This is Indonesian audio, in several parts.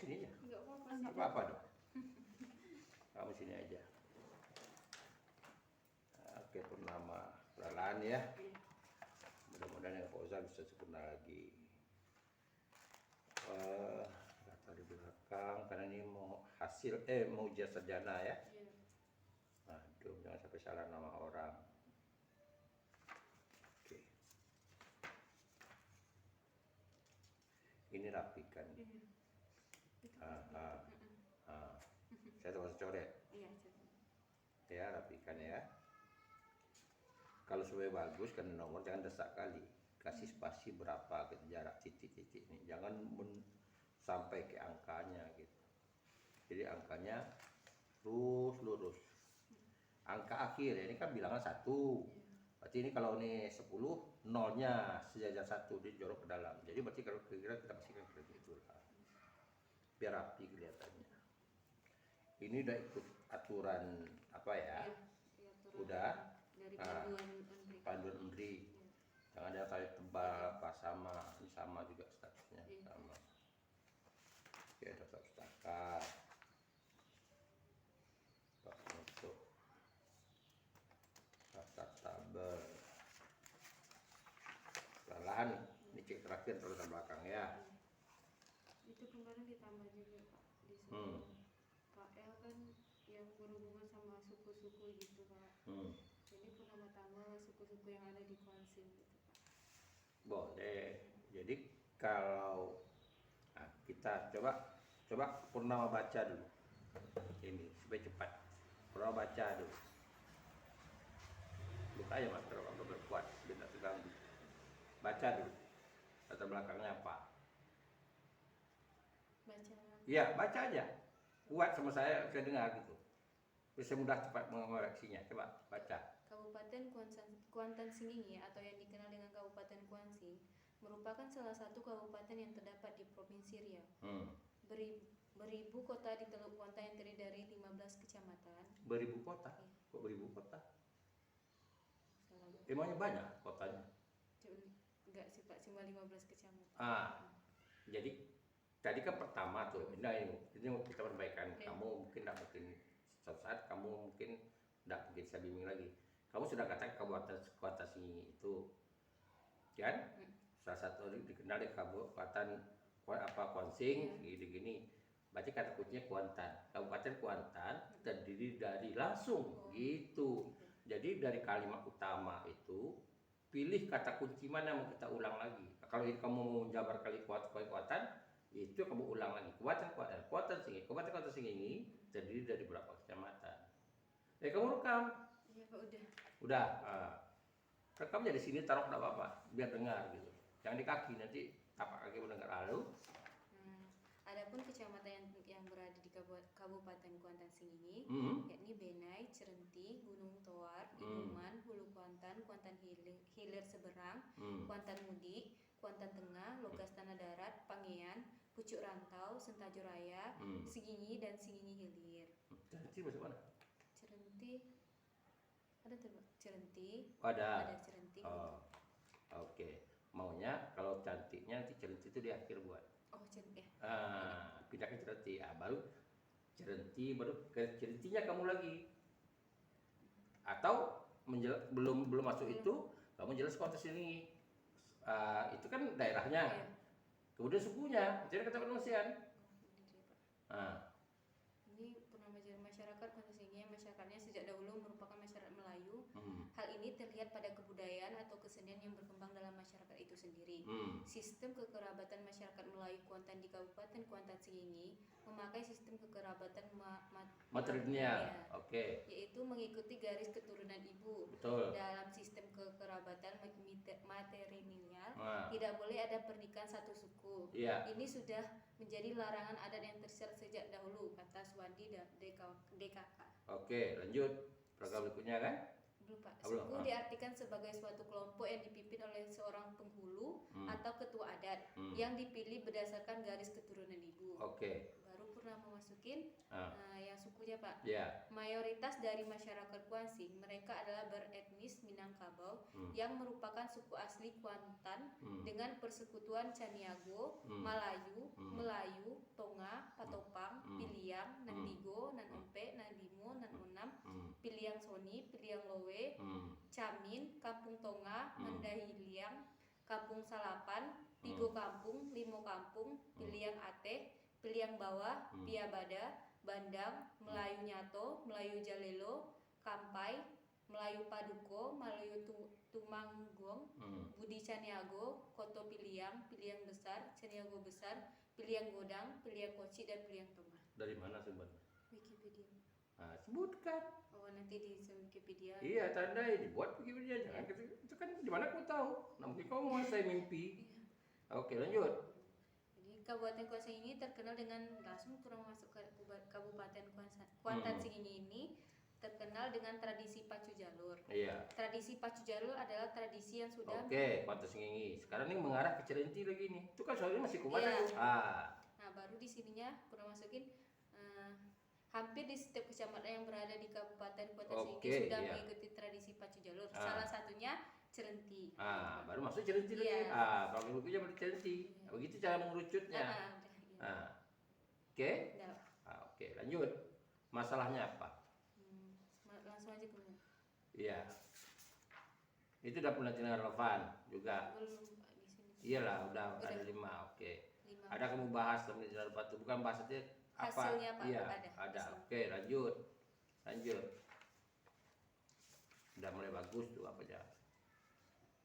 sini aja. Enggak apa-apa sih. Nggak apa-apa dong. Kamu sini aja. Oke, Purnama pelan ya. Iya. Mudah-mudahan yang Fauzan bisa sempurna lagi. Kata di belakang karena ini mau mau ujian sarjana ya. Iya. Aduh, jangan sampai salah nama orang. Oke. Ini rapikan. Iya. Itu Saya termasuk coret. Iya, coba. Ya, rapikan ya. Kalau supaya bagus kan nomor jangan desak kali. Kasih spasi berapa gitu, jarak titik-titik ini. Jangan sampai ke angkanya gitu. Jadi angkanya lurus. Angka akhir ini kan bilangan 1. Berarti ini kalau ini 10, nolnya sejajar 1 dijorok ke dalam. Jadi berarti kalau kira-kira kita pastikan seperti itu lah. Biar rapi kelihatannya. Ini udah ikut aturan apa ya? Iya, Udah dari panduan Unri. Panduan Unri. Iya. Jangan ada tali tebal apa sama, ini sama juga statusnya Iya. sama. Oke, tetap setakat. Pak untuk tata tabel. Perlahan, ini cek terakhir terus ke belakang ya. Itu kemarin ditambah juga Pak di sini. Pak L kan yang berhubungan sama suku-suku gitu Pak. Ini Purnama tambah suku-suku yang ada di Kuansin gitu Pak. Boleh. Jadi kalau kita coba Purnama baca dulu. Ini supaya cepat. Purnama baca dulu. Buka aja mas kalau agak kuat, biar tidak terganggu. Baca dulu. Latar belakangnya apa? Baca. Iya, baca aja. Kuat sama saya dengar gitu. Bisa mudah cepat mengoreksinya. Coba baca. Kabupaten Kuantan Singingi atau yang dikenal dengan Kabupaten Kuansing merupakan salah satu kabupaten yang terdapat di Provinsi Riau. Beribu kota di Teluk Kuantan yang terdiri dari 15 kecamatan. Beribu kota? Iya. Kok beribu kota? Salah. Emangnya banyak kotanya? Enggak sih Pak, cuma 15 kecamatan. Jadi tadi kan pertama tuh, ini kita perbaikan. Kamu mungkin tidak mungkin suatu saat kamu mungkin tidak mungkin saya bimbing lagi. Kamu sudah katakan kabupaten Singingi itu, kan? Salah satu dikenal di kabupaten Kuansing, gini. Baca kata kuncinya Kuantan. Kabupaten Kuantan terdiri dari langsung gitu. Jadi dari kalimat utama itu pilih kata kunci mana yang mau kita ulang lagi. Kalau kamu mau menjabar kali Kuantan, itu kamu ulang lagi. Kuantan Singingi. Kabupaten Kuantan Singingi terdiri dari berapa kecamatan. Kamu rekam. Iya Pak, udah. Udah. Rekam jadi sini, taruh enggak apa-apa, biar dengar gitu. Jangan di kaki, nanti tapak kaki mendengar. Lalu adapun kecamatan yang berada di Kabupaten Kuantan Singingi, yakni Benai, Cerenti, Gunung Toar, Inuman, Hulu Kuantan, Kuantan Hilir Seberang, Kuantan Mudi, Kuantan Tengah, Logas Tanah Darat, Pangean, Pucuk Rantau, Sentajo Raya, Singingi dan Singingi Hilir. Cerenti masuk mana? Cerenti ada tuh Pak. Cerenti. Ada Cerenti. Oke. Maunya kalau cantiknya nanti Cerenti itu di akhir buat. Oh, Cerenti ya. Pindah ke Cerenti, baru Cerenti, baru ke Cerentinya kamu lagi. Atau belum masuk itu, kamu jelas konteks ini. Itu kan daerahnya. Kemudian sukunya, jadi kata penulisan. Ini Purnama masyarakat Kuantan Singingi, masyarakatnya sejak dahulu merupakan masyarakat Melayu. Hal ini terlihat pada kebudayaan atau kesenian yang berkembang dalam masyarakat itu sendiri. Sistem kekerabatan masyarakat Melayu Kuantan di Kabupaten Kuantan Singingi memakai sistem kekerabatan matrilineal, yaitu mengikuti garis keturunan ibu. Betul. Dalam sistem kekerabatan matrilineal tidak boleh ada pernikahan satu suku. Ini sudah menjadi larangan adat yang tersirat sejak dahulu, kata Suwandi DKK. Oke, lanjut. Program berikutnya kan? Belum Pak. Suku diartikan sebagai suatu kelompok yang dipimpin oleh seorang penghulu atau ketua adat yang dipilih berdasarkan garis keturunan ibu. Baru Purnama masukin yang sukunya Pak. Mayoritas dari masyarakat Kuansing, mereka adalah beretnis Minangkabau yang merupakan suku asli Kuantan dengan persekutuan Caniago, Malayu, Melayu, Tonga, Patopang, Piliang, Nandigo, Nanompe, Nandimo, Nanonam, Piliang Soni, Piliang Lowe, Camin, Kampung Tonga, Mandahiliang, Kampung Salapan, Tigo Kampung, Limo Kampung, Piliang Ateh, Piliang Bawah, Piabada, Bandang, Melayu Nyato, Melayu Jalelo, Kampai, Melayu Paduko, Melayu Tumanggong, Budi Caniago, Koto Piliang, Piliang Besar, Caniago Besar, Piliang Godang, Piliang Koci, dan Piliang Tonga. Dari mana sumbernya? Wikipedia. Nah, sebutkan. Oh, nanti di Wikipedia. Iya, tandai dibuat Wikipedia. Jangan itu kan di mana aku tahu. Nah, mungkin kamu mau saya mimpi. Oke, lanjut. Jadi Kabupaten Kuantan ini terkenal dengan langsung kurang masuk ke Kabupaten Kuantan Singingi ini terkenal dengan tradisi pacu jalur. Iya. Tradisi pacu jalur adalah tradisi yang sudah. Oke, Kuantan Singingi. Sekarang ini mengarah ke Cirenti lagi nih. Itu kan soalnya masih Kuantan. Iya. Nah, baru di sininya kurang masukin hampir di setiap kecamatan yang berada di Kabupaten Kuantan Singingi sudah mengikuti tradisi pacu jalur. Salah satunya Cirenti. Baru masuk Cirenti lagi. Kalau bukunya baru Cirenti. Begitu cara mengerucutnya. Oke. Oke, lanjut. Masalahnya apa? Langsung aja kemudian. Iya. Itu udah penelitian relevan juga. Belum di sini. Iyalah, udah ada 5. Oke. Ada kamu bahas penelitian relevan itu bukan bahasnya apa? Hasilnya apa? Iya, ada. Oke, lanjut. Udah mulai bagus tuh apa aja.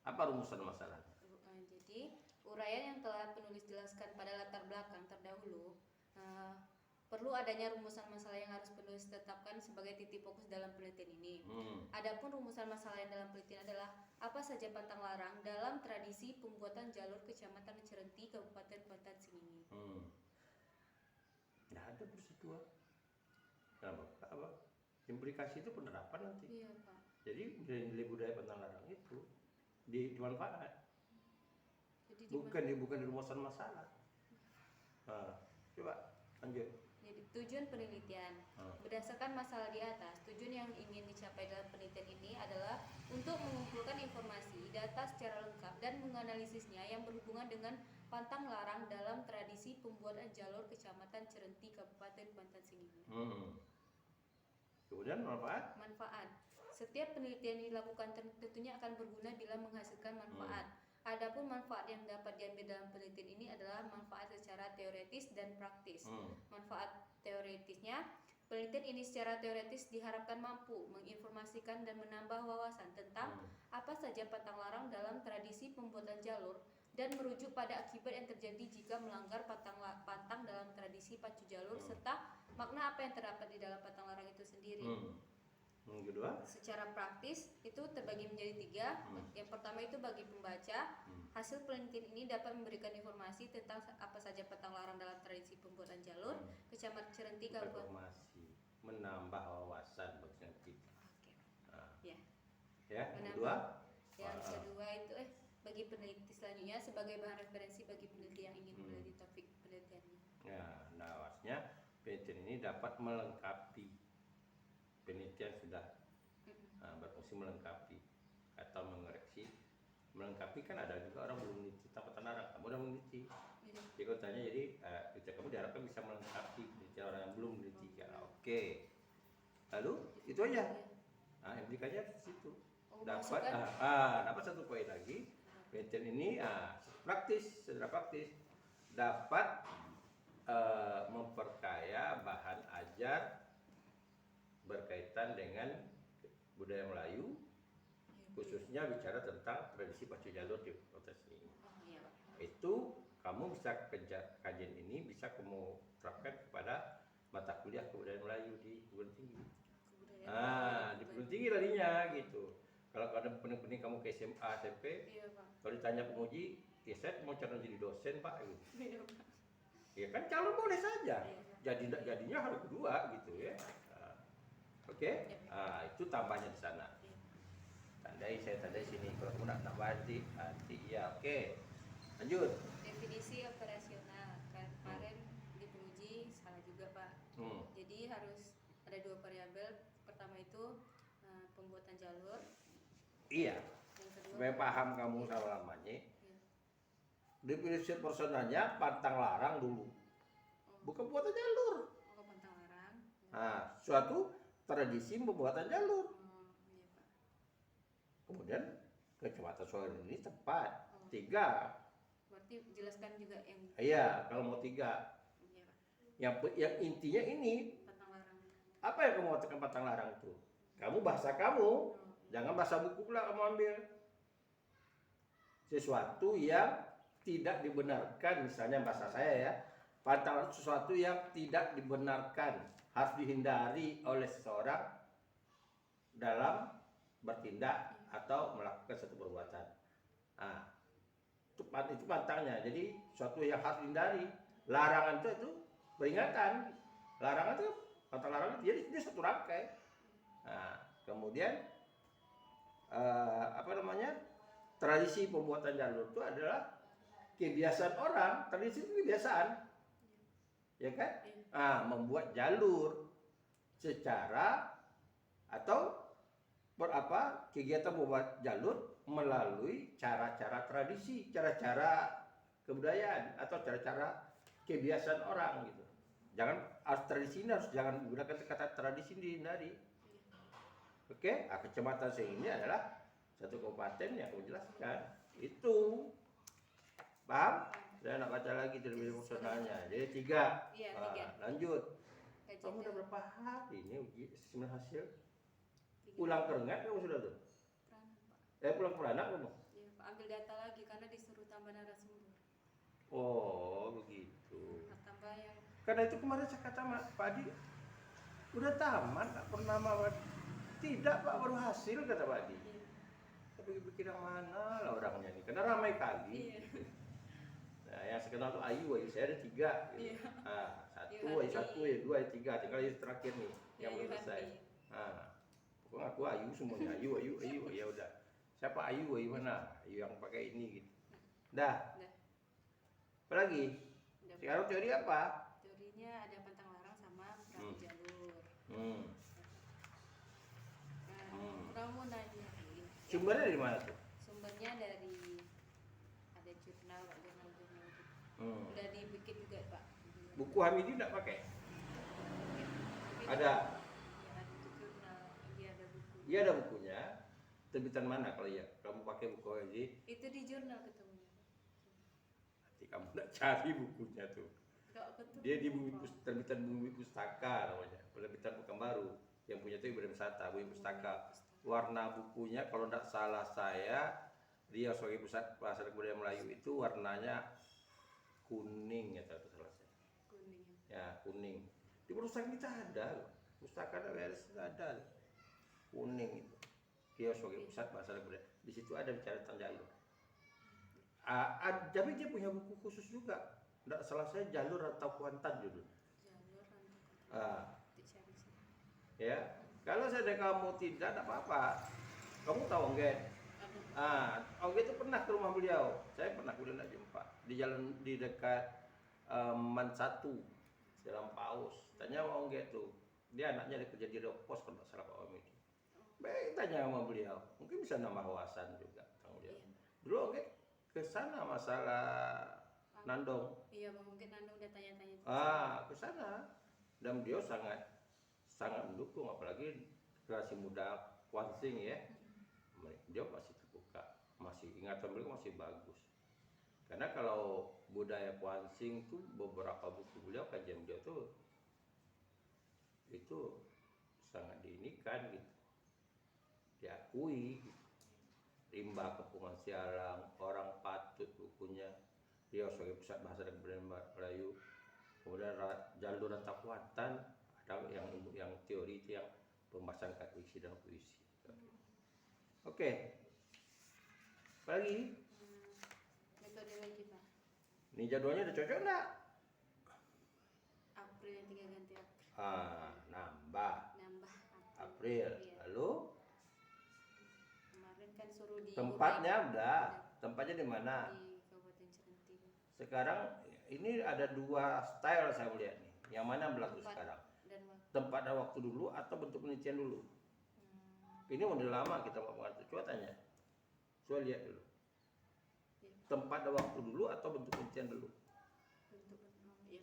Apa rumusan masalahnya? Jadi uraian yang telah penulis jelaskan pada latar belakang terdahulu, perlu adanya rumusan masalah yang harus penulis tetapkan sebagai titik fokus dalam penelitian ini. Adapun rumusan masalah yang dalam penelitian adalah apa saja pantang larang dalam tradisi pembuatan jalur Kecamatan Cirenti, Kabupaten Kuantan Singingi. Nggak ada persatuan. Kenapa? Apa? Implikasi itu penerapan nanti. Iya, Pak. Jadi nilai budaya pantang larang itu dimanfaat. Bukan di rumusan masalah. Coba lanjut. Jadi tujuan penelitian berdasarkan masalah di atas, tujuan yang ingin dicapai dalam penelitian ini adalah untuk mengumpulkan informasi, data secara lengkap dan menganalisisnya yang berhubungan dengan pantang larang dalam tradisi pembuatan jalur Kecamatan Cirenti, Kabupaten Kuantan Singingi. Kemudian manfaat. Setiap penelitian yang dilakukan tentunya akan berguna bila menghasilkan manfaat. Adapun manfaat yang dapat diambil dalam penelitian ini adalah manfaat secara teoretis dan praktis. Manfaat teoretisnya, penelitian ini secara teoretis diharapkan mampu menginformasikan dan menambah wawasan tentang apa saja pantang larang dalam tradisi pembuatan jalur dan merujuk pada akibat yang terjadi jika melanggar pantang dalam tradisi pacu jalur serta makna apa yang terdapat di dalam pantang larang itu sendiri. Yang kedua, secara praktis itu terbagi menjadi 3. Yang pertama itu bagi pembaca, hasil penelitian ini dapat memberikan informasi tentang apa saja pantang larang dalam tradisi pembuatan jalur Kecamatan Cirenti, informasi, menambah wawasan bagi kita. Ya. Yang kedua itu bagi peneliti selanjutnya sebagai bahan referensi bagi peneliti yang ingin meneliti topik penelitiannya. Nah, awasnya penelitian ini dapat melengkapi penelitian sudah berfungsi melengkapi atau mengoreksi. Melengkapi kan ada juga orang belum meneliti pantang larang, kamu udah meneliti. Jadi kalau tanya, jadi penelitian kamu diharapkan bisa melengkapi penelitian orang yang belum meneliti. Oke. Lalu itu aja. Implikasinya di situ. Dapat satu poin lagi. Penelitian ini secara praktis dapat memperkaya bahan ajar berkaitan dengan budaya Melayu, khususnya bicara tentang tradisi pacu jalur di kota sini. Itu kamu bisa kajian ini bisa kamu terapkan kepada mata kuliah kebudayaan Melayu di perguruan tinggi. Di perguruan tinggi tadinya gitu. Kalau ada pening-pening kamu ke SMA, SMP, kalau ditanya penguji, saya mau calon jadi dosen Pak. Gitu. Ya kan calon boleh saja. Jadinya harus kedua gitu ya. Oke. Itu tambahnya di sana. Saya tandai sini. Kalau kamu nak tambah nanti ya. Oke. Lanjut. Definisi operasional. Kemarin di penguji salah juga Pak. Jadi harus ada 2 variabel. Pertama itu pembuatan jalur. Iya. Supaya paham kamu sama lamanya. 2 definisi personalnya pantang larang dulu, Oh, bukan pembuatan jalur. oh pantang larang. Ya. Nah, suatu tradisi pembuatan jalur. Oh, iya Pak. Kemudian Kecamatan Soreang ini tepat Oh, 3. berarti jelaskan juga yang Iya, kalau mau 3. iya Pak. Yang intinya ini, Pantang larang. apa yang kamu katakan pantang larang itu? Kamu bahasa kamu, Oh, iya. jangan bahasa buku pula kamu ambil. Sesuatu yang tidak dibenarkan, misalnya bahasa saya ya, pantang larang sesuatu yang tidak dibenarkan, harus dihindari oleh seseorang dalam bertindak atau melakukan satu perbuatan. Nah, itu pantangnya. Jadi sesuatu yang harus dihindari. Larangan itu peringatan. Larangan itu pantang larangan jadi dia satu rangkai. Nah, kemudian apa namanya? Tradisi pembuatan jalur itu adalah kebiasaan orang. Tradisi itu kebiasaan, ya kan? Nah, membuat jalur secara atau kegiatan membuat jalur melalui cara-cara tradisi, cara-cara kebudayaan atau cara-cara kebiasaan orang gitu. Jangan tradisi ini harus jangan menggunakan kata tradisi dihindari. Oke, Kecamatan Seng ini adalah satu kabupaten yang aku jelaskan. Itu paham? Saya nak baca lagi terlebih personalnya. Jadi 3. Iya, 3. Lanjut. Gaji Kamu udah ke- berapa hari ini uji assessment hasil? 3. Pulang keringat kamu sudah tuh? Peranan, Pak. Pulang beranak kamu? Iya, Pak. Ambil data lagi karena disuruh tambah narasumber. Oh begitu. Nah, tambah yang Karena itu kemarin saya kata Pak Adi, udah tamat tak pernah mawar. Tidak Pak, baru hasil kata Pak Adi. iya. Tapi pikir yang mana lah orangnya ini, karena ramai kali. Iya. Nah, yang saya kenal tuh Ayu, saya ada 3. Gitu. Iya. Nah, 1, Yuhani. Ayu 1, Ayu 2, Ayu 3. Tinggal Ayu terakhir nih, yang belum Yuhani. selesai. Nah, pokoknya aku Ayu semuanya, Ayu, ya udah. Siapa Ayu mana? Ayu yang pakai ini gitu. Dah. Udah. Apa lagi? Udah. Sekarang teori apa? Teorinya ada pantang larang sama perahu jalur. Hmm. Nah, kamu nanyain. Sumbernya dari mana tuh? Sumbernya dari ada jurnal, Pak, jurnal-jurnal gitu. Udah dibikin juga, Pak. Buku Hamidi enggak pakai? Tapi Ada. Ya, ada jurnal, dia ada buku. Iya ada bukunya. Terbitan mana kalau ya? Kamu pakai buku Hamidi? Itu di jurnal ketemunya, Pak. Nanti kamu enggak cari bukunya tuh. Enggak ketemu. Dia di terbitan Bumi Pustaka namanya. Penerbitan Pekanbaru. Yang punya itu Ibrahim Satta, Bumi Pustaka. Warna bukunya kalau enggak salah saya, dia sebagai pusat bahasa kebudayaan Melayu itu warnanya kuning ya kalau salah saya. Kuning. Ya kuning. Di perusahaan kita ada, pustaka ada kuning itu. Dia sebagai pusat bahasa kebudayaan. Di situ ada bicara tentang jalur. Tapi dia punya buku khusus juga. Tidak salah saya jalur atau kuantan judul. Jalur rantau dicari sih. Ya, kalau saya kamu tidak apa-apa. Kamu tahu Ongget? Ongget itu pernah ke rumah beliau. Saya pernah kemudian jumpa di jalan di dekat Man 1 Jalan Paus. Tanya sama Ongget tuh. Dia anaknya kerja di Pos kalau nggak salah Pak Om itu. Baik tanya sama beliau. Mungkin bisa nambah wawasan juga tentang beliau. Iya. Dulu Ongget ke sana masalah Nandong. Iya, Bang, mungkin Anda udah tanya-tanya. Ke sana. Dan beliau sangat mendukung, apalagi generasi muda Kuansing ya. Dia masih terbuka, masih ingatan beliau masih bagus. Karena kalau budaya Kuansing tuh beberapa buku beliau, kajian beliau tuh itu sangat diinikan gitu, diakui. Rimba Kepungan Sialang, Orang Patut bukunya, dia sebagai pusat bahasa dan kebudayaan Melayu. Kemudian jalur rantau kuantan, ada yang teori itu yang pembahasan fiksi dan puisi. Oke. Apa lagi? Metodologi, Pak. Ini jadwalnya udah cocok enggak? April yang 3 ganti April. Nambah Nambah April. Iya. Lalu Kemarin kan suruh di tempatnya udah. Tempatnya di mana? Di Kabupaten Cirenting. Sekarang ini ada 2 style saya melihat nih. Yang mana yang berlaku Tempat sekarang? dan waktu. Tempat dan waktu dulu atau bentuk penelitian dulu? Ini model lama kita mau mengatur. Coba tanya. Coba lihat dulu. Iya. tempat dan waktu dulu atau bentuk rincian dulu? Bentuk ya.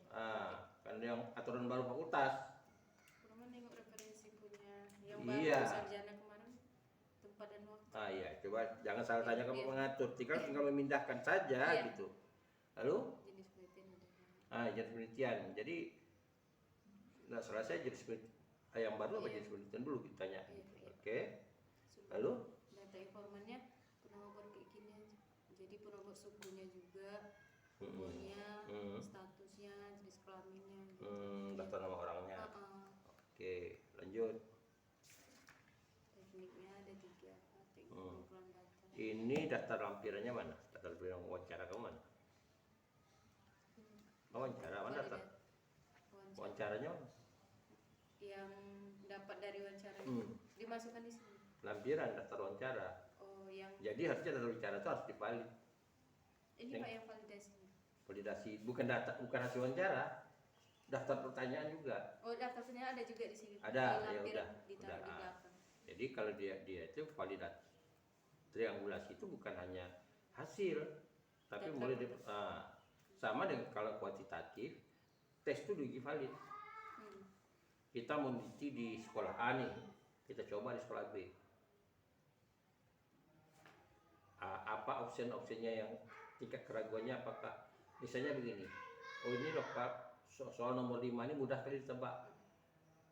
Kan yang aturan baru fakultas. Kurang nengok referensi punya yang Iya. baru sarjana kemarin tempat dan waktu. Iya, coba jangan salah tanya kamu Iya. mengatur, tinggal memindahkan saja Iya. gitu. Lalu Jenis penelitian ada. jenis penelitian. Jadi nggak salah saya jenis penelitian yang baru apa Iya. jenis penelitian dulu kita tanya. Iya. Oke. Lalu Data informannya penomor kayak gini aja. Jadi penomor sukunya juga, Mm-mm. umurnya, Mm. statusnya, jenis kelaminnya. Gitu. Daftar nama orangnya. Uh-uh. Oke, lanjut. Tekniknya ada 3, teknik Hmm. pengumpulan data. Ini daftar lampirannya mana? Daftar lampiran wawancara kamu mana? Wawancara mana daftar? Wawancara. Wawancaranya mana? Yang dapat dari wawancara dimasukkan di sini. Lampiran daftar wawancara. Oh, yang Jadi harusnya daftar wawancara itu harus divalid. ini Pak yang validasinya. Validasi bukan data, bukan hasil wawancara. Daftar pertanyaan juga. Oh, daftarnya ada juga di sini. Ada, Di ya lampiran, udah. ditaruh di Udah. belakang. Jadi kalau dia itu validat triangulasi itu bukan hanya hasil, tapi Daftar mulai sama dengan kalau kuantitatif tes itu diuji valid. Kita meneliti di sekolah A nih, kita coba di sekolah B. Apa opsi-opsinya yang tingkat keraguannya apakah misalnya begini, oh ini loh Pak, soal nomor 5 ini mudah sekali ditebak,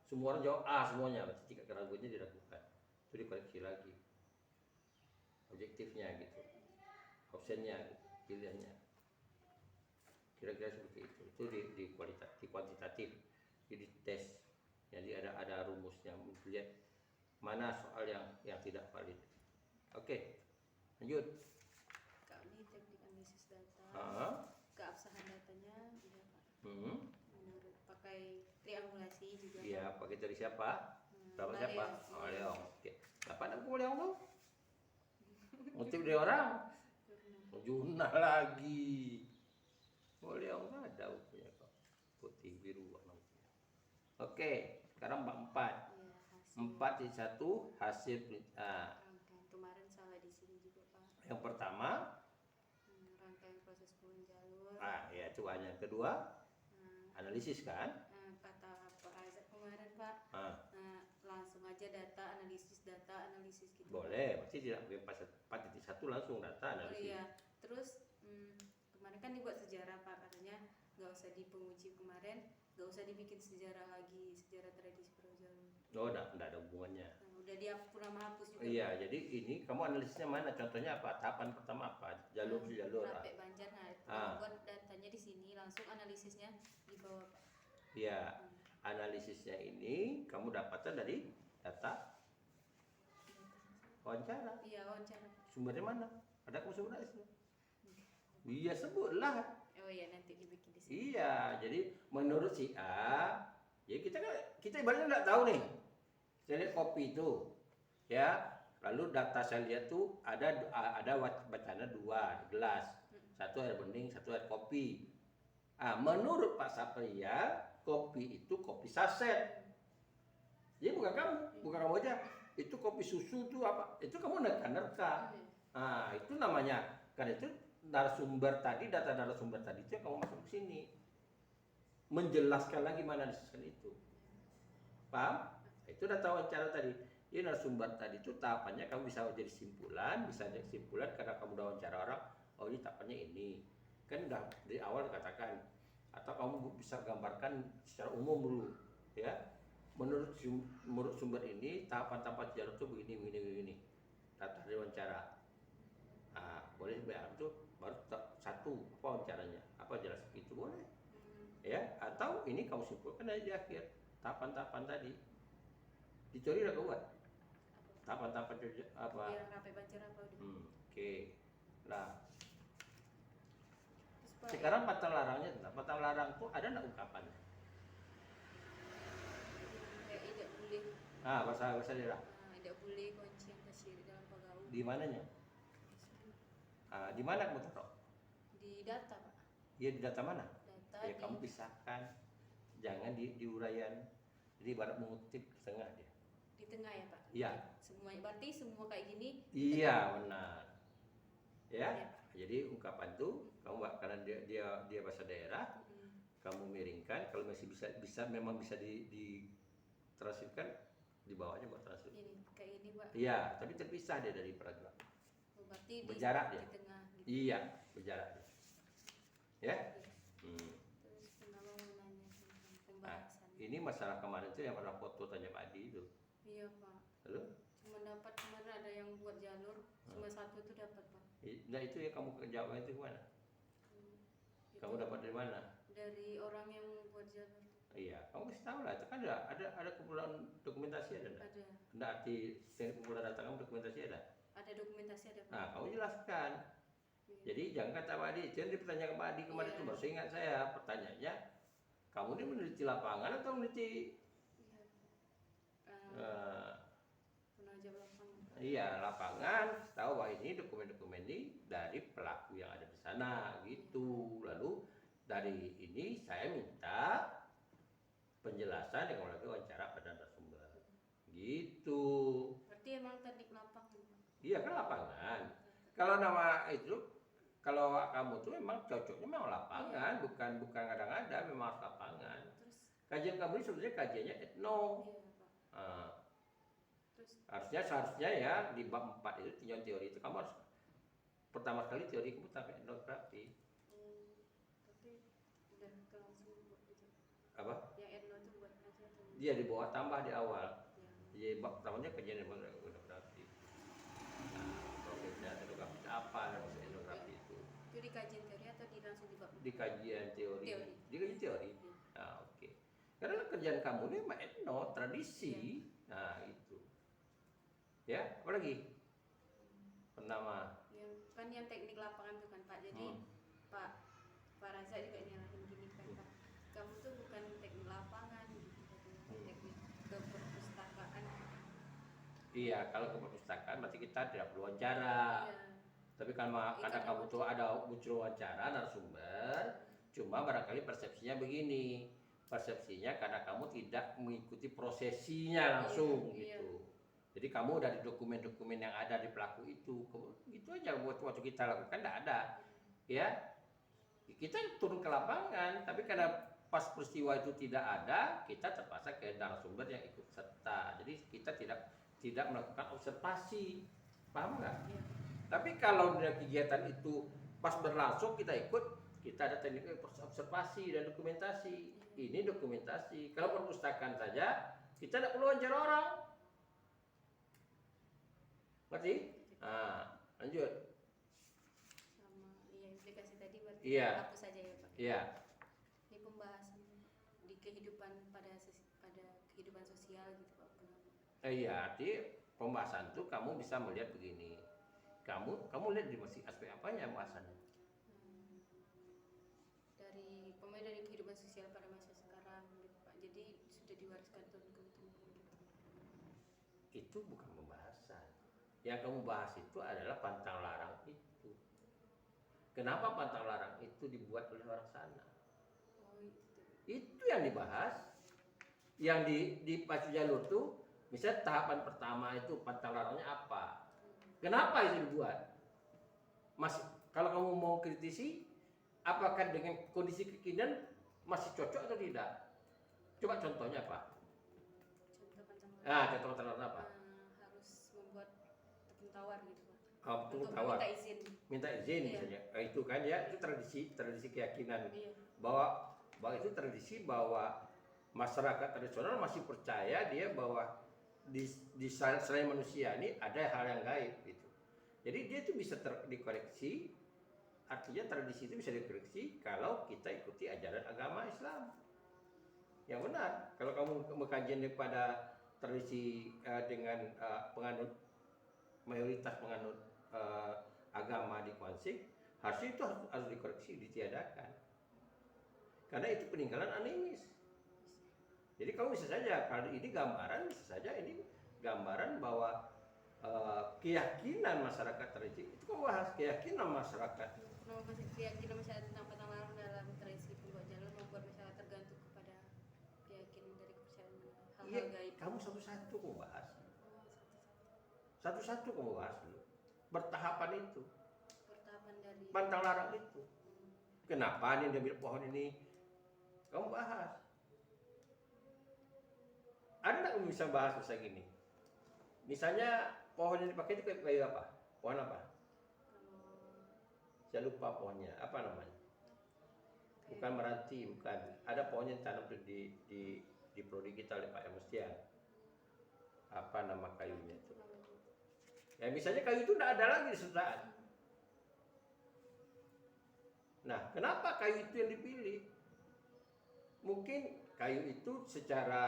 semua orang jawab A semuanya, berarti tingkat keraguannya diragukan, itu dikoreksi lagi objektifnya gitu, opsinya gitu, pilihannya kira-kira seperti itu di kuantitatif, jadi tes, jadi ada rumusnya, lihat mana soal yang tidak valid. Oke, lanjut. Ini teknik analisis data. Keabsahan datanya juga Pak. Menurut pakai triangulasi juga. Iya, pakai dari siapa? Berapa siapa? Leong. Leong. Oke. Dapat aku Leong tuh? Motif dari orang? Jurnal lagi. Leong ada punya kok. Putih biru warna putih. Oke, sekarang bab 4. Iya, 4.1 hasil rangkaian. Kemarin salah di sini juga Pak. yang pertama Rangkaian proses pulung jalur. ya itu hanya. Kedua analisis kan? Kata Pak Azab kemarin Pak. Langsung aja data analisis gitu. Boleh, berarti tidak pakai 4.1 langsung data analisis. Oh iya, terus kemarin kan dibuat sejarah Pak, katanya nggak usah di penguji kemarin, nggak usah dibikin sejarah lagi, sejarah tradisi Pulau Jawa. Oh, enggak ada hubungannya. Udah dia pernah menghapus juga. Iya, jadi ini kamu analisisnya mana? Contohnya apa? Tahapan pertama apa? Jalur. Rapek Banjar, buat datanya di sini, langsung analisisnya di bawah Pak. Iya, analisisnya ini kamu dapatnya dari data wawancara. Iya, wawancara. Sumbernya mana? Ada kamu sumbernya? Iya, sebutlah. Oh iya, nanti dibikin di sini. Iya, jadi menurut si A, ya kita ibaratnya nggak tahu nih. Saya lihat kopi itu, ya. Lalu data saya lihat tuh ada bacanya 2 gelas, satu air bening, satu air kopi. Menurut Pak Sapria, kopi itu kopi saset. Jadi bukan kamu aja. Itu kopi susu tuh apa? Itu kamu nerka. Itu namanya. Karena itu narasumber tadi, data narasumber tadi itu yang kamu masuk ke sini. Menjelaskan lagi mana analisiskan itu. Paham? Itu data wawancara tadi. Ini narasumber tadi itu tahapannya kamu bisa jadi simpulan, karena kamu udah wawancara orang, oh ini tahapannya ini. Kan udah dari awal dikatakan. Atau kamu bisa gambarkan secara umum dulu, ya. Menurut sumber ini tahapan-tahapan sejarah itu begini. Data dari wawancara. Boleh itu baru satu apa wawancaranya, apa jelas itu boleh, ya. Atau ini kamu simpulkan aja di akhir tahapan-tahapan tadi. Dicuri udah buat tahapan-tahapan apa? Yang Rapek Banjar apa udah? Oke. Nah, sekarang pantang larang tuh ada nggak ungkapannya? Tidak boleh. Bahasa daerah. Tidak boleh kunci yang tersirat dalam pegawai. Di mananya? Di mana kamu taruh? Di data Pak. Iya, di data mana? Data Ya kamu pisahkan, jangan di uraian. Jadi ibarat mengutip di tengah dia. Di tengah ya Pak? Iya. Semuanya, berarti semua kayak gini? Iya, benar. Ya, Jadi ungkapan tuh kamu karena dia bahasa daerah, kamu miringkan. Kalau masih bisa memang bisa di transkripsikan di bawahnya buat transkrip. Ini kayak ini Pak. Iya, tapi terpisah dia dari paragraf. Berarti Berjarak di dia. tengah gitu. Iya, berjarak dia. Ya. Terus kenapa mau nanya tentang pembahasan? Ini masalah kemarin tuh yang pernah foto tanya Pak Adi itu. Iya Pak. Lalu? Cuma dapat kemarin ada yang buat jalur, cuma satu itu dapat Pak. Nah itu ya kamu jawab itu mana? Kamu dapat dari mana? Dari orang yang buat jalur. Iya, kamu kasih tahu lah. Itu kan ada kumpulan dokumentasi ada. Ada. Enggak arti kumpulan data kamu dokumentasi ada. Ada dokumentasi ada Pak. Nah, kamu jelaskan. Jadi jangan kata Pak Adi, jangan dipertanya ke Pak Adi kemarin itu baru ingat saya. Pertanyaannya, kamu ini meneliti lapangan atau meneliti? Penajam lapangan. Iya, lapangan. Tahu bahwa ini dokumen-dokumen ini dari pelaku yang ada di sana, gitu. Lalu dari ini saya minta penjelasan yang melalui wawancara pada narasumber, gitu. Berarti emang teknik lapangan Pak? Iya kan lapangan. Kalau nama itu, kalau kamu tuh memang cocoknya memang lapangan, bukan kadang-kadang memang harus lapangan. Terus Kajian kamu ini sebenarnya kajiannya etno. Seharusnya ya di bab 4 itu tinjauan teori itu kamu harus pertama kali teori kamu sampai etnografi. tapi udah langsung buat itu. Apa? Yang etno itu buat aja tuh. Dia dibawa tambah di awal. Ya. Jadi bab pertamanya kajian etnografi. Nah, prosesnya etnografi apa maksud etnografi itu? Itu di kajian teori atau di langsung di bab? Di kajian teori. Teori. Di kajian teori. Nah, oke. Karena kerjaan kamu ini memang etno, tradisi. Nah, itu. Ya, apa lagi? Pertama. Yang teknik lapangan itu kan Pak. Jadi Pak Raza juga nyalahin gini kan Pak. Kamu tuh bukan teknik lapangan gitu, teknik keperpustakaan. Iya, kalau ke perpustakaan berarti kita tidak perlu wawancara. Iya. Tapi karena kamu tuh ada muncul wawancara narasumber, cuma barangkali persepsinya begini. Persepsinya karena kamu tidak mengikuti prosesinya langsung gitu. Jadi kamu dari dokumen-dokumen yang ada di pelaku itu, gitu aja buat waktu kita lakukan tidak ada, ya. Kita turun ke lapangan, tapi karena pas peristiwa itu tidak ada, kita terpaksa ke narasumber yang ikut serta. Jadi kita tidak melakukan observasi, paham nggak? Ya. Tapi kalau dari kegiatan itu pas berlangsung kita ikut, kita ada teknik observasi dan dokumentasi. Ini dokumentasi. Kalau perpustakaan saja, kita tidak perlu wawancara orang. Ngerti? Nah, lanjut. Sama implikasi tadi berarti hapus saja ya Pak. Iya. Ini pembahasan di kehidupan pada kehidupan sosial gitu Pak. Iya, arti pembahasan itu kamu bisa melihat begini. Kamu lihat di masih aspek apanya pembahasannya? Dari kehidupan sosial pada masa sekarang gitu Pak. Jadi sudah diwariskan turun-temurun gitu. Itu bukan pembahasan. Yang kamu bahas itu adalah pantang larang itu. Kenapa pantang larang itu dibuat oleh orang sana? Itu yang dibahas. Yang di pacu jalur tuh, misalnya tahapan pertama itu pantang larangnya apa? Kenapa itu dibuat? Kalau kamu mau kritisi, apakah dengan kondisi kekinian masih cocok atau tidak? Coba contohnya apa? Contoh pantang larang apa? Harus membuat tepung tawar gitu Pak. Tepung tawar. Minta izin iya. misalnya. Itu kan ya, itu tradisi keyakinan. Iya. Bahwa itu tradisi bahwa masyarakat tradisional masih percaya dia bahwa di selain manusia ini ada hal yang gaib gitu. Jadi dia itu bisa dikoreksi. Artinya tradisi itu bisa dikoreksi kalau kita ikuti ajaran agama Islam yang benar. Kalau kamu mengkajian daripada tradisi dengan mayoritas penganut agama di Kuansing, harusnya itu harus dikoreksi, ditiadakan. Karena itu peninggalan animis. Jadi kamu bisa saja, kalau ini gambaran, bisa saja ini gambaran bahwa keyakinan masyarakat tradisi itu kamu bahas keyakinan masyarakat. Keyakinan masyarakat tentang pantang larang dalam tradisi pembuat jalur membuat masyarakat tergantung kepada keyakinan dari kepercayaan hal-hal gaib. Kamu satu-satu kamu bahas. Satu-satu kamu bahas dulu. Bertahapan itu. Bertahapan dari pantang larang itu. Kenapa nih dia ambil pohon ini? Kamu bahas. Ada nggak kamu bisa bahas bisa gini? Misalnya pohon yang dipakai itu kayu apa? Pohon apa? Saya lupa pohonnya. Apa namanya? Bukan meranti, bukan. Ada pohon yang tanam di prodi kita oleh Pak Emustian. Apa nama kayunya itu? Ya misalnya kayu itu tidak ada lagi di Sundaan. Nah, kenapa kayu itu yang dipilih? Mungkin kayu itu secara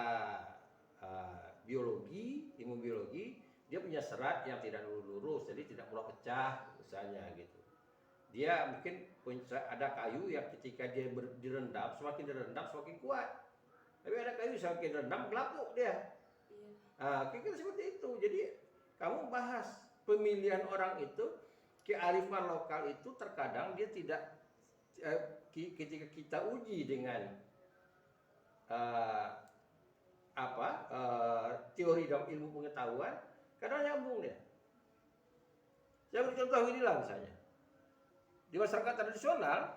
biologi, ilmu biologi, dia punya serat yang tidak lurus, jadi tidak mudah pecah, misalnya gitu. Dia mungkin ada kayu yang ketika dia direndam, semakin direndam semakin kuat. Tapi ada kayu semakin direndam gelapuk dia. Kira-kira seperti itu. Jadi kamu bahas pemilihan orang itu, kearifan lokal itu terkadang dia tidak ketika kita uji dengan teori dan ilmu pengetahuan, kadang nyambung dia. Saya beri contoh inilah misalnya. Di masyarakat tradisional,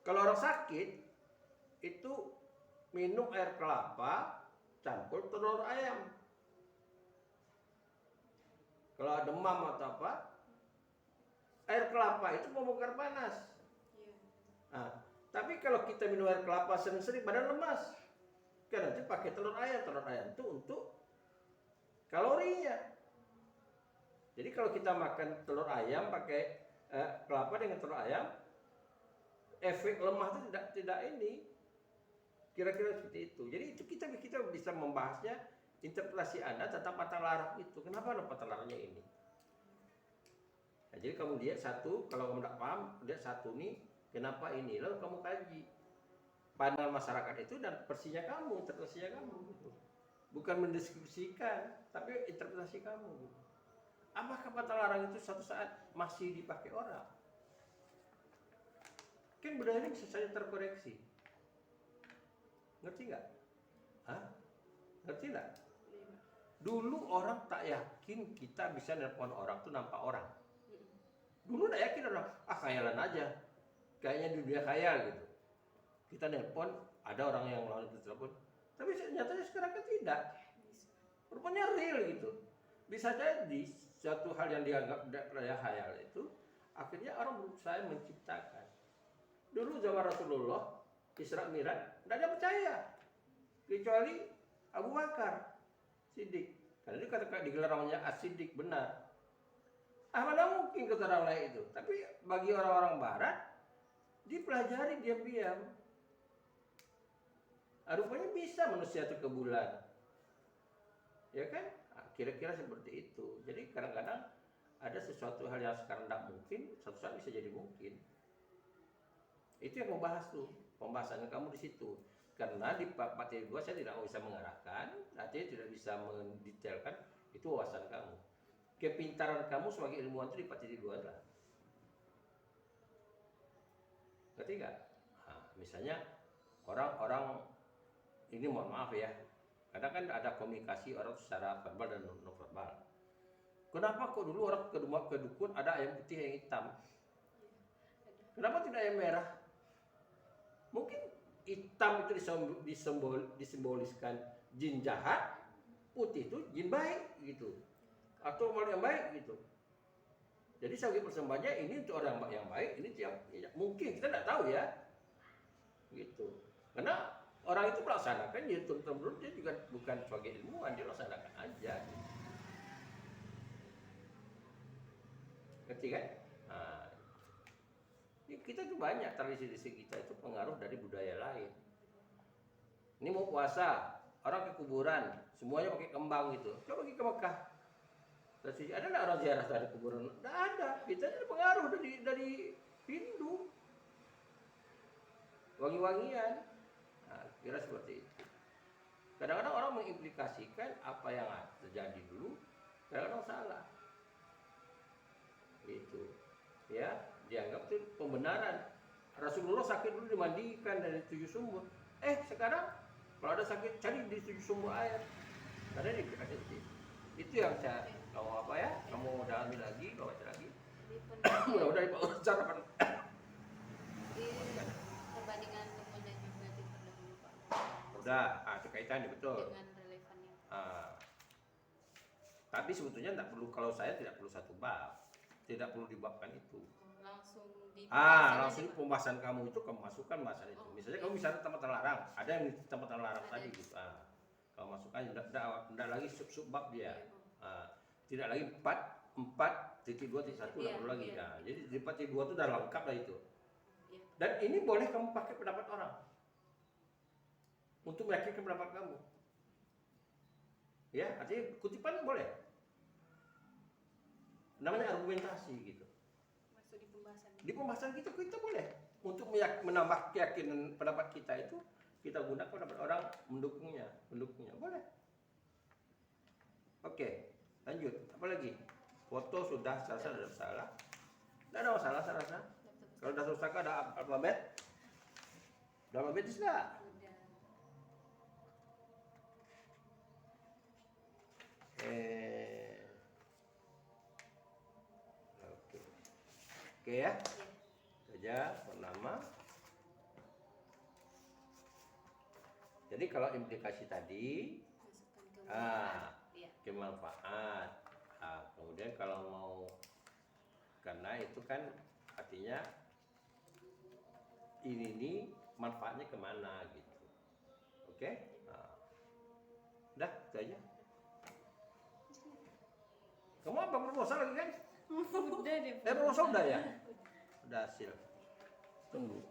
kalau orang sakit itu minum air kelapa campur telur ayam. Kalau demam atau apa, air kelapa itu membongkar panas. Nah, tapi kalau kita minum air kelapa sering-sering badan lemas. Kan nanti pakai telur ayam itu untuk kalorinya. Jadi kalau kita makan telur ayam pakai kelapa dengan telur ayam, efek lemah itu tidak ini. Kira-kira seperti itu. Jadi itu kita bisa membahasnya interpretasi Anda tentang patah larang itu. Kenapa ada patah larangnya ini? Nah, jadi kamu lihat satu, kalau kamu tidak paham, lihat satu nih, kenapa ini? Lalu kamu kaji pandangan masyarakat itu dan versinya kamu, interpretasinya kamu. Gitu. Bukan mendeskripsikan, tapi interpretasi kamu. Gitu. Apakah patah larang itu suatu saat masih dipakai orang? Kan budaya ini bisa saja terkoreksi. Ngerti nggak? Ngerti nggak? Dulu orang tak yakin kita bisa nelpon orang tuh nampak orang. Dulu tak yakin orang, khayalan aja. Kayaknya di dunia khayal gitu. Kita nelpon, ada orang yang lawan itu telepon. Tapi nyatanya sekarang kan tidak. Rupanya real gitu. Bisa jadi suatu hal yang dianggap daya khayal itu, akhirnya orang berusaha menciptakan. Dulu zaman Rasulullah, Isra Mi'raj, tidak ada percaya. Kecuali Abu Bakar Siddiq. Karena itu kata digelar namanya As-Siddiq, benar. Mana mungkin kata orang lain itu. Tapi bagi orang-orang barat, dipelajari diam-diam. Rupanya bisa manusia itu ke bulan. Ya kan? Kira-kira seperti itu. Jadi kadang-kadang ada sesuatu hal yang sekarang tidak mungkin, suatu saat bisa jadi mungkin. Itu yang membahas tuh. Pembahasannya kamu di situ. Karena di materi 2 saya tidak bisa mengarahkan, artinya tidak bisa mendetailkan, itu wawasan kamu. Kepintaran kamu sebagai ilmuwan itu di materi 2 lah. Ngerti nggak? Nah, misalnya orang-orang ini mohon maaf ya, kadang kan ada komunikasi orang secara verbal dan non verbal. Kenapa kok dulu orang ke dukun ada ayam putih yang hitam? Kenapa tidak ayam merah? Mungkin hitam itu disimboliskan jin jahat, putih itu jin baik gitu, atau malah yang baik gitu. Jadi sebagai persembahannya ini untuk orang yang baik, ini yang mungkin kita tidak tahu ya, gitu. Karena orang itu melaksanakan jadi turun-temurun, dia juga bukan sebagai ilmuwan, dia laksanakan aja. Ngerti kan? Nah, kita tuh banyak tradisi kita itu pengaruh dari budaya lain. Ini mau puasa, orang ke kuburan, semuanya pakai kembang gitu. Coba pergi ke Mekah. Tradisi ada nggak orang ziarah dari kuburan? Nggak ada. Kita ini pengaruh dari Hindu. Wangi-wangian. Nah, kira seperti itu. Kadang-kadang orang mengimplikasikan apa yang terjadi dulu, kadang-kadang salah. Itu, ya, dianggap itu pembenaran. Rasulullah sakit dulu dimandikan dari 7 sumur. Sekarang kalau ada sakit cari di 7 sumur air. Karena itu yang saya kamu dalami lagi, baca lagi. Jadi pendapat Mudah-mudahan Pak Ustaz akan di perbandingan temuan dan juga terdahulu Pak udah itu kaitannya betul. dengan relevannya. Tapi sebetulnya tidak perlu, kalau saya tidak perlu satu bab, tidak perlu dibabkan itu. Langsung di pembahasan Langsung aja, Pak. pembahasan kamu itu kamu masukkan bahasan itu. Misalnya kamu misalnya tempat terlarang, ada yang di tempat terlarang Ada. tadi gitu. Kamu masukkan, tidak lagi sub bab dia. Tidak lagi 4.2.1 tidak perlu lagi. Iya. Jadi di 4.2 itu udah lengkap lah itu. Iya. Dan ini boleh kamu pakai pendapat orang untuk meyakinkan pendapat kamu. Ya, artinya kutipan boleh. Namanya argumentasi gitu. Masuk di pembahasan. Di pembahasan kita boleh untuk menambah keyakinan pendapat kita itu, kita gunakan pendapat orang mendukungnya boleh. Oke, lanjut. Apa lagi? Foto sudah, saya rasa tidak salah. Tidak ada masalah saya rasa. Kalau sudah selesai ada alfabet. Udah alfabet sudah. Udah. Oke ya. Iya. Saja bernama. Jadi kalau implikasi tadi Masukkan ke manfaat. Iya. kemanfaat. Kemudian kalau mau, karena itu kan artinya ini manfaatnya kemana gitu. Oke? Udah, itu aja. Kamu apa proposal lagi kan? Udah deh. Proposal udah ya? Udah hasil. Tunggu.